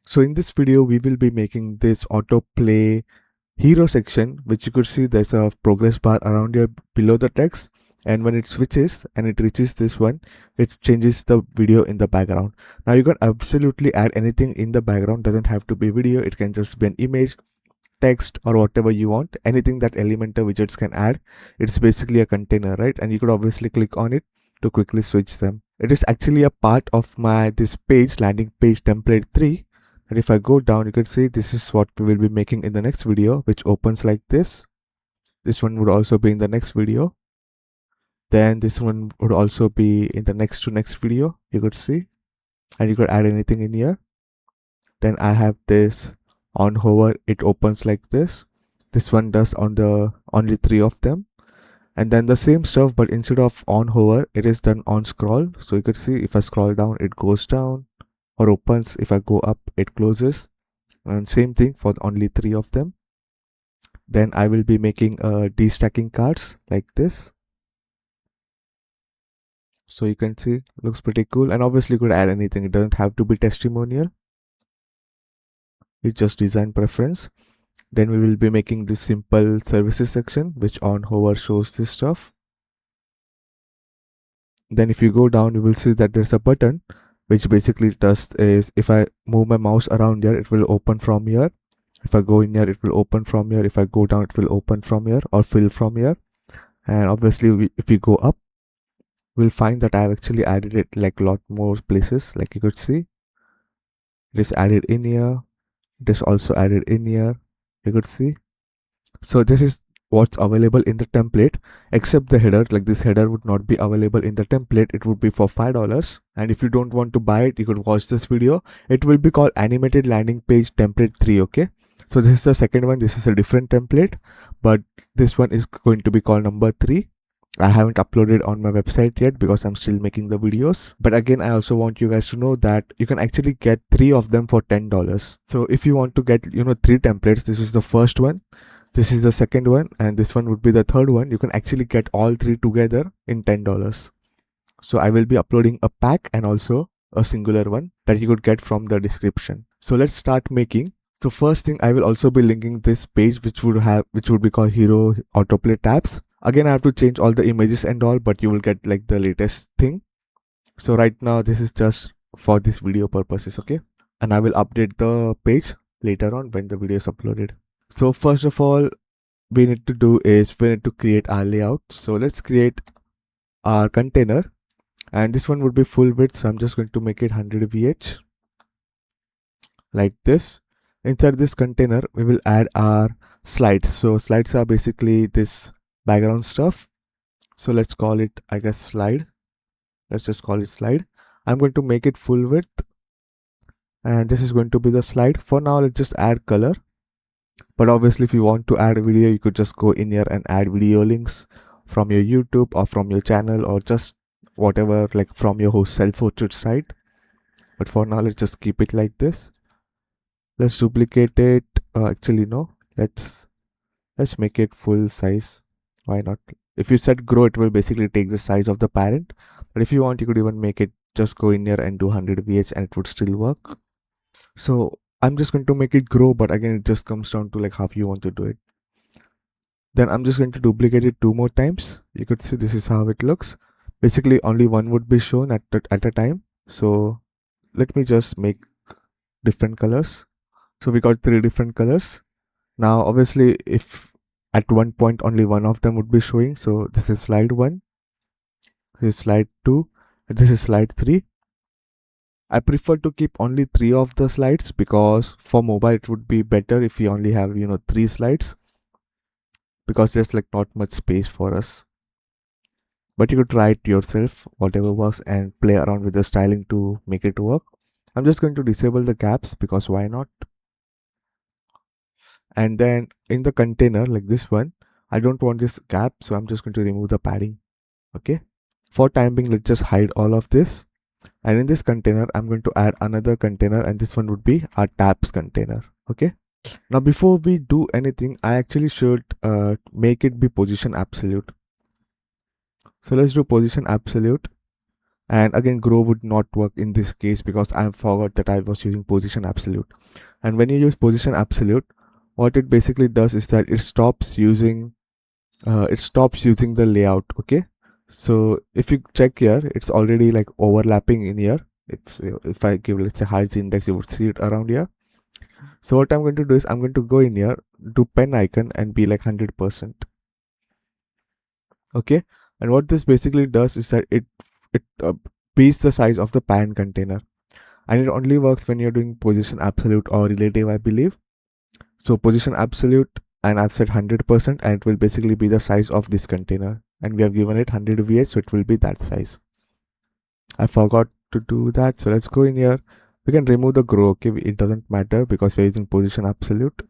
So in this video, we will be making this autoplay hero section, which you could see there's a progress bar around here below the text. And when it switches and it reaches this one, it changes the video in the background. Now you can absolutely add anything in the background. Doesn't have to be video. It can just be an image, text, or whatever you want. Anything that Elementor widgets can add. It's basically a container, right? And you could obviously click on it to quickly switch them. It is actually a part of this page, landing page template 3. And if I go down, you can see this is what we will be making in the next video, which opens like this. This one would also be in the next video. Then this one would also be in the next to next video, you could see. And you could add anything in here. Then I have this on hover, it opens like this. This one does on the only 3 of them. And then the same stuff, but instead of on hover, it is done on scroll. So you could see if I scroll down, it goes down or opens. If I go up, it closes. And same thing for only 3 of them. Then I will be making destacking cards like this. So you can see, looks pretty cool. And obviously you could add anything. It doesn't have to be testimonial. It's just design preference. Then we will be making this simple services section, which on hover shows this stuff. Then if you go down, you will see that there's a button, which basically does is if I move my mouse around here, it will open from here. If I go in here, it will open from here. If I go down, it will open from here or fill from here. And obviously if we go up, we'll find that I've actually added it like a lot more places. Like you could see, it is added in here. It is also added in here. You could see. So this is what's available in the template, except the header. Like this header would not be available in the template. It would be for $5. And if you don't want to buy it, you could watch this video. It will be called animated landing page template 3. Okay, so this is the second one. This is a different template, but this one is going to be called number 3. I haven't uploaded on my website yet because I'm still making the videos. But again, I also want you guys to know that you can actually get 3 of them for $10. So if you want to get 3 templates, this is the first one, this is the second one, and this one would be the third one. You can actually get all 3 together in $10. So I will be uploading a pack and also a singular one that you could get from the description. So let's start making. So first thing, I will also be linking this page which would be called hero autoplay tabs. Again, I have to change all the images and all, but you will get like the latest thing. So right now this is just for this video purposes, okay? And I will update the page later on when the video is uploaded. So first of all, we need to do is we need to create our layout. So let's create our container, and this one would be full width. So I'm just going to make it 100 VH like this. Inside this container, we will add our slides. So slides are basically this background stuff. So let's call it, I guess, slide. Let's just call it slide. I'm going to make it full width, and this is going to be the slide. For now, let's just add color. But obviously, if you want to add a video, you could just go in here and add video links from your YouTube or from your channel or just whatever, like from your self-hosted site. But for now, let's just keep it like this. Let's duplicate it. Actually, no. Let's make it full size. Why not? If you set grow, it will basically take the size of the parent. But if you want, you could even make it just go in here and do 100 VH and it would still work. So I'm just going to make it grow, but again, it just comes down to like how you want to do it. Then I'm just going to duplicate it 2 more times. You could see this is how it looks. Basically, only one would be shown at a time. So let me just make different colors. So we got 3 different colors. Now, obviously, if at one point only one of them would be showing. So this is slide 1, this is slide 2, and this is slide 3. I prefer to keep only 3 of the slides because for mobile it would be better if we only have 3 slides, because there's like not much space for us. But you could try it yourself, whatever works, and play around with the styling to make it work. I'm just going to disable the gaps because why not? And then in the container like this one, I don't want this gap, so I'm just going to remove the padding. Okay, for time being, let's just hide all of this. And in this container, I'm going to add another container, and this one would be our tabs container. Okay, now before we do anything, I actually should make it be position absolute. So let's do position absolute. And again, grow would not work in this case because I forgot that I was using position absolute. And when you use position absolute, what it basically does is that it stops using the layout. Okay, so if you check here, it's already like overlapping in here. If I give, let's say, highest index, you would see it around here. So what I'm going to do is I'm going to go in here, do pen icon and be like 100%. Okay, and what this basically does is that it beats the size of the parent container, and it only works when you're doing position absolute or relative, I believe. So position absolute, and I've set 100%, and it will basically be the size of this container, and we have given it 100 VH, so it will be that size. I forgot to do that, so let's go in here. We can remove the grow. Okay, it doesn't matter because we're using position absolute,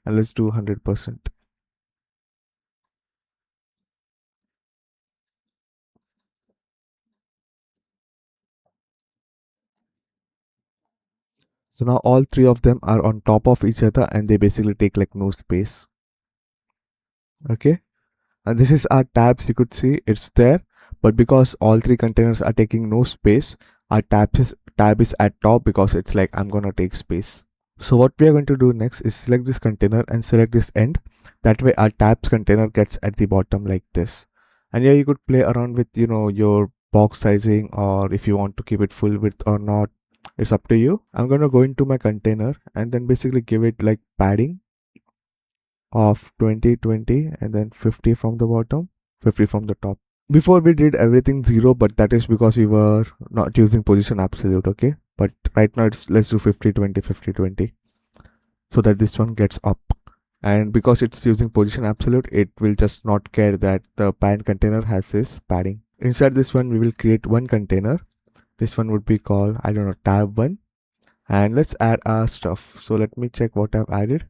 and let's do 100%. So now all three of them are on top of each other, and they basically take like no space. Okay, and this is our tabs. You could see it's there, but because all three containers are taking no space, our tab is at top because it's like I'm gonna take space. So what we are going to do next is select this container and select this end. That way our tabs container gets at the bottom like this. And here you could play around with, your box sizing, or if you want to keep it full width or not, it's up to you. I'm gonna go into my container and then basically give it like padding of 20, 20, and then 50 from the bottom, 50 from the top. Before we did everything 0, but that is because we were not using position absolute. Okay, but right now let's do 50, 20, 50, 20, so that this one gets up. And because it's using position absolute, it will just not care that the parent container has this padding. Inside this one, we will create one container. This one would be called, I don't know, tab1, and let's add our stuff. So let me check what I've added: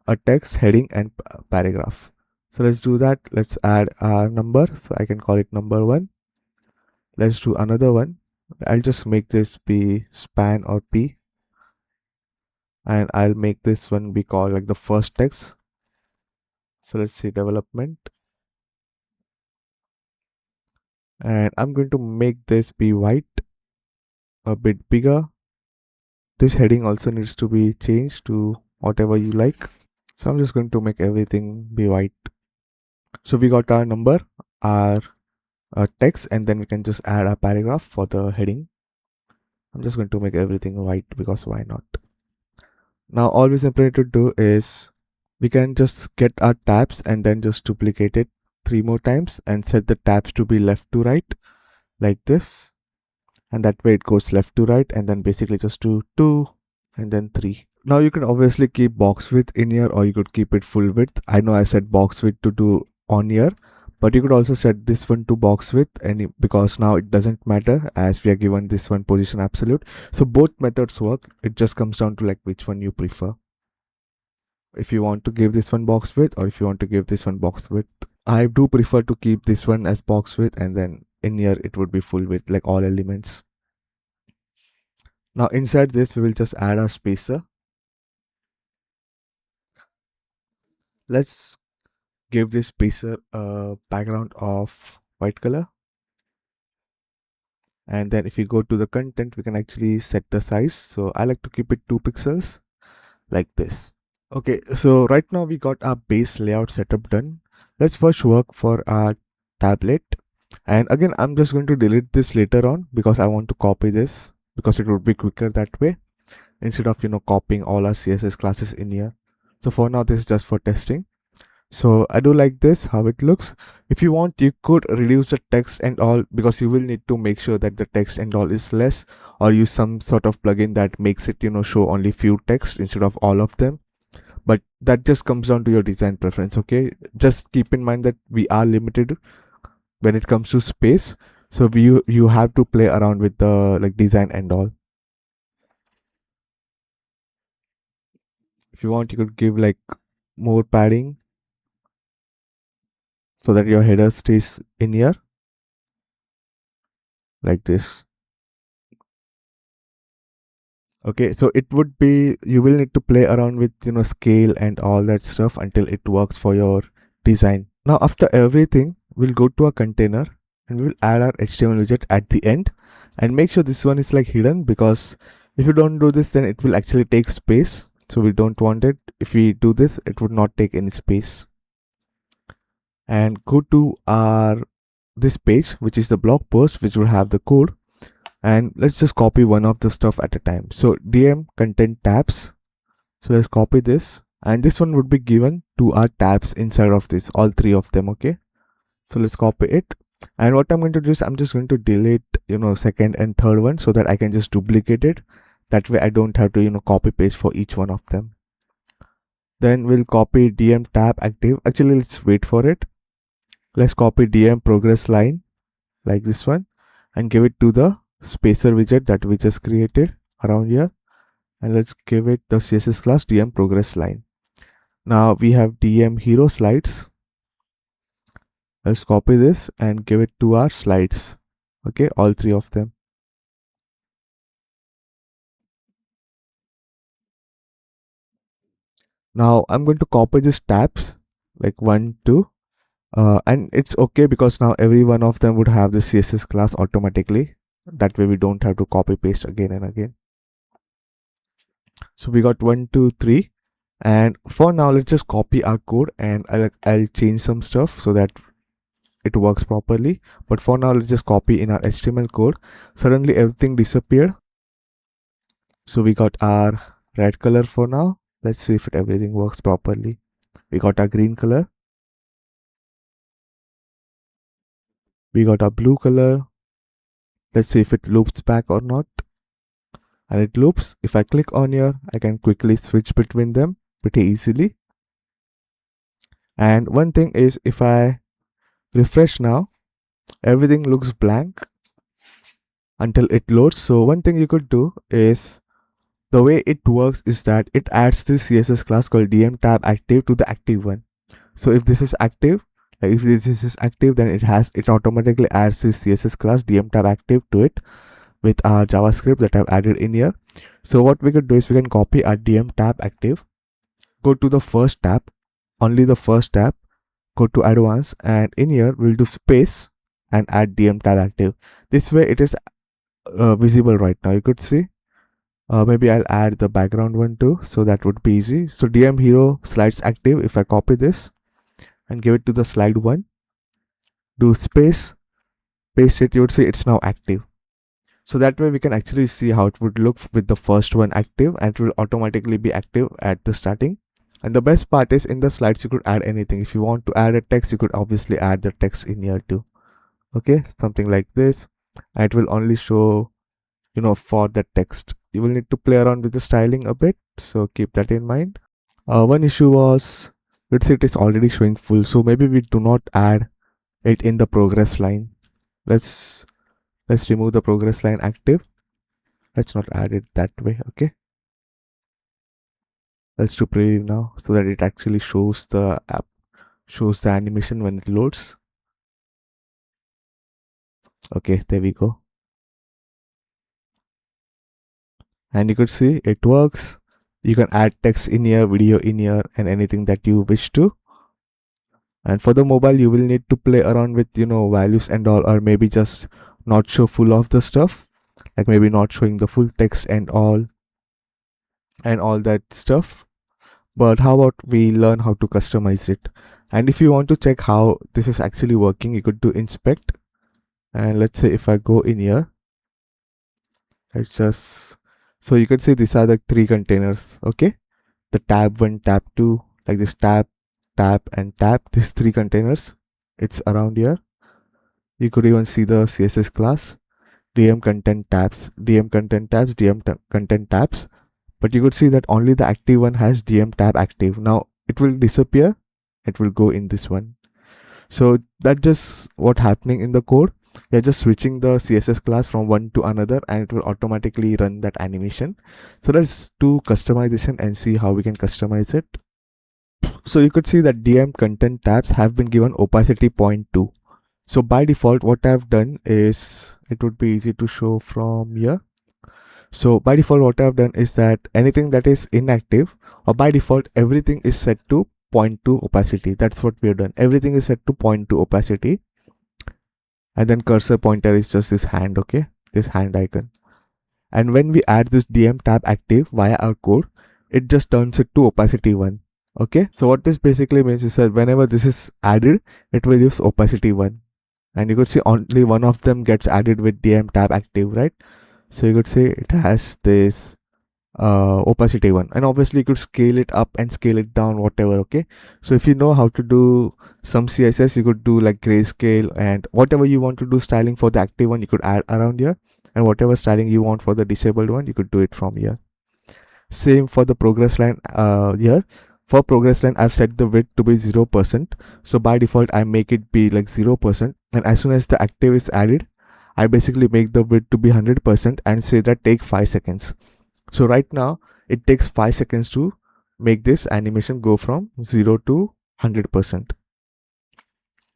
a text, heading, and paragraph. So let's do that. Let's add our number, so I can call it number1. Let's do another one. I'll just make this be span or p, and I'll make this one be called like the first text. So let's see, development, and I'm going to make this be white, a bit bigger. This heading also needs to be changed to whatever you like, so I'm just going to make everything be white. So we got our number, our text, and then we can just add a paragraph for the heading. I'm just going to make everything white because why not. Now all we simply need to do is we can just get our tabs and then just duplicate it 3 more times and set the tabs to be left to right like this, and that way it goes left to right, and then basically just do 2 and then 3. Now you can obviously keep box width in here, or you could keep it full width. I know I set box width to do on here, but you could also set this one to box width, and because now it doesn't matter as we are given this one position absolute. So both methods work. It just comes down to like which one you prefer. If you want to give this one box width, or if you want to give this one box width. I do prefer to keep this one as box width, and then in here it would be full width, like all elements. Now inside this we will just add a spacer. Let's give this spacer a background of white color, and then if you go to the content, we can actually set the size. So I like to keep it 2 pixels like this. Okay, so right now we got our base layout setup done. Let's first work for our tablet, and again I'm just going to delete this later on because I want to copy this because it would be quicker that way instead of copying all our CSS classes in here. So for now this is just for testing. So I do like this, how it looks. If you want, you could reduce the text and all, because you will need to make sure that the text and all is less, or use some sort of plugin that makes it show only few text instead of all of them. But that just comes down to your design preference. Okay, just keep in mind that we are limited when it comes to space, so you have to play around with the like design and all. If you want, you could give like more padding so that your header stays in here like this. Okay, so it would be, you will need to play around with scale and all that stuff until it works for your design. Now after everything, we'll go to a container and we'll add our HTML widget at the end, And make sure this one is like hidden, because if you don't do this, then it will actually take space. So we don't want it. If we do this, it would not take any space. And go to our this page, which is the blog post, which will have the code. And let's just copy one of the stuff at a time. So DM content tabs. So let's copy this, and this one would be given to our tabs inside of this, all three of them. Okay, so let's copy it. And what I'm going to do is I'm just going to delete, second and third one, so that I can just duplicate it. That way I don't have to, copy paste for each one of them. Then we'll copy DM tab active. Actually, let's wait for it. Let's copy DM progress line like this one and give it to the spacer widget that we just created around here. And let's give it the CSS class DM progress line. Now we have DM hero slides. Let's copy this and give it to our slides. Okay, all three of them. Now I'm going to copy these tabs like 1, 2, and it's okay because now every one of them would have the CSS class automatically. That way we don't have to copy paste again and again. So we got 1, 2, 3, and for now let's just copy our code, and I'll change some stuff so that it works properly. But for now, let's just copy in our HTML code. Suddenly everything disappeared. So we got our red color for now. Let's see if everything works properly. We got our green color. We got our blue color. Let's see if it loops back or not. And it loops. If I click on here, I can quickly switch between them pretty easily. And one thing is, if I refresh now, everything looks blank until it loads. So one thing you could do is, the way it works is that it adds this CSS class called DM tab active to the active one. So if this is active, like if this is active, then it automatically adds this CSS class DM tab active to it with our JavaScript that I've added in here. So what we could do is we can copy our DM tab active, go to the first tab, only the first tab, go to advanced, and in here we'll do space and add DM tab active. This way it is visible right now. You could see. Maybe I'll add the background one too, so that would be easy. So DM hero slides active. If I copy this and give it to the slide 1, do space, paste it, you would see it's now active. So that way we can actually see how it would look with the first one active, and it will automatically be active at the starting. And the best part is, in the slides you could add anything. If you want to add a text, you could obviously add the text in here too. Okay, something like this, and it will only show, for the text. You will need to play around with the styling a bit, so keep that in mind. One issue was, let's say it is already showing full, so maybe we do not add it in the progress line. Let's remove the progress line active. Let's not add it that way. Okay, let's do preview now, so that it actually shows the animation when it loads. Okay, there we go. And you could see it works. You can add text in here, video in here, and anything that you wish to. And for the mobile, you will need to play around with, values and all, or maybe just not show full of the stuff, like maybe not showing the full text and all that stuff. But how about we learn how to customize it? And if you want to check how this is actually working, you could do inspect. And let's say if I go in here, so you can see these are the 3 containers. Okay, the tab 1, tab 2, like this tab, and tab, these 3 containers, it's around here. You could even see the CSS class, DM content tabs, DM content tabs, DM content tabs. But you could see that only the active one has DM tab active. Now it will disappear, it will go in this one. So that's just what's happening in the code. You're just switching the CSS class from one to another, and it will automatically run that animation. So let's do customization and see how we can customize it. So you could see that DM content tabs have been given opacity 0.2. So by default, what I've done is, it would be easy to show from here. So by default, what I've done is that anything that is inactive, or by default, everything is set to 0.2 opacity. That's what we have done. Everything is set to 0.2 opacity. And then cursor pointer is just this hand. Okay, this hand icon. And when we add this DM tab active via our code, it just turns it to opacity 1. Okay, so what this basically means is that whenever this is added, it will use opacity 1. And you could see only one of them gets added with DM tab active, right? So you could see it has this opacity 1, and obviously you could scale it up and scale it down, whatever. Okay, so if you know how to do some CSS, you could do like grayscale, and whatever you want to do styling for the active one, you could add around here, and whatever styling you want for the disabled one, you could do it from here. Same for the progress line. Here for progress line, I've set the width to be 0%, so by default I make it be like 0%, and as soon as the active is added, I basically make the width to be 100% and say that take 5 seconds. So right now it takes 5 seconds to make this animation go from 0 to 100%.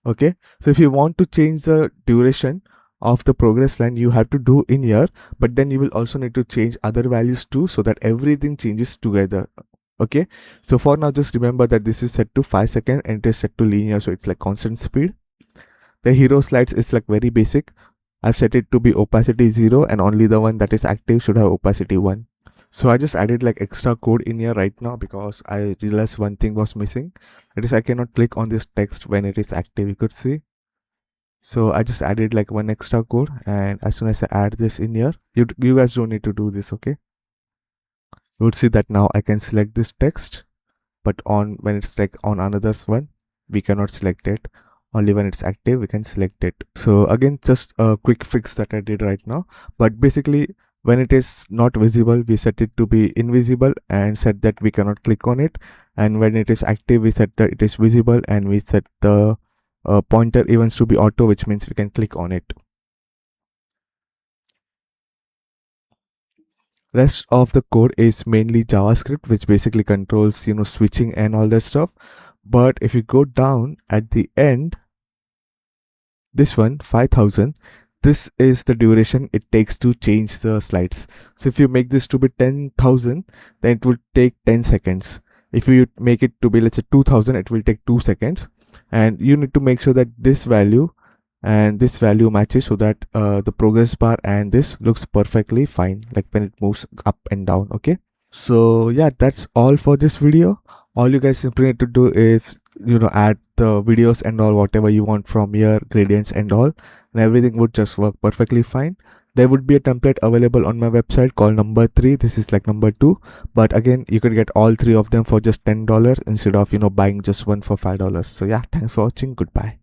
Okay, so if you want to change the duration of the progress line, you have to do in here, but then you will also need to change other values too, so that everything changes together. Okay, so for now just remember that this is set to 5 seconds and it is set to linear, so it's like constant speed. The hero slides is like very basic. I've set it to be opacity 0, and only the one that is active should have opacity 1. So I just added like extra code in here right now because I realized one thing was missing. It is I cannot click on this text when it is active, you could see. So I just added like one extra code, and as soon as I add this in here, you guys don't need to do this. Okay, you would see that now I can select this text, but when it's like on another one, we cannot select it. Only when it's active we can select it. So again, just a quick fix that I did right now, but basically when it is not visible, we set it to be invisible and set that we cannot click on it, and when it is active, we set that it is visible, and we set the pointer events to be auto, which means we can click on it. Rest of the code is mainly JavaScript, which basically controls, you know, switching and all that stuff. But if you go down at the end, this one 5000, this is the duration it takes to change the slides. So if you make this to be 10,000, then it will take 10 seconds. If you make it to be, let's say, 2000, it will take 2 seconds. And you need to make sure that this value and this value matches, so that the progress bar and this looks perfectly fine, like when it moves up and down. Okay, so yeah, that's all for this video. All you guys simply need to do is, you know, add the videos and all, whatever you want from here, gradients and all, and everything would just work perfectly fine. There would be a template available on my website called number 3. This is like number 2, but again, you can get all 3 of them for just $10 instead of, you know, buying just one for $5. So yeah, thanks for watching. Goodbye.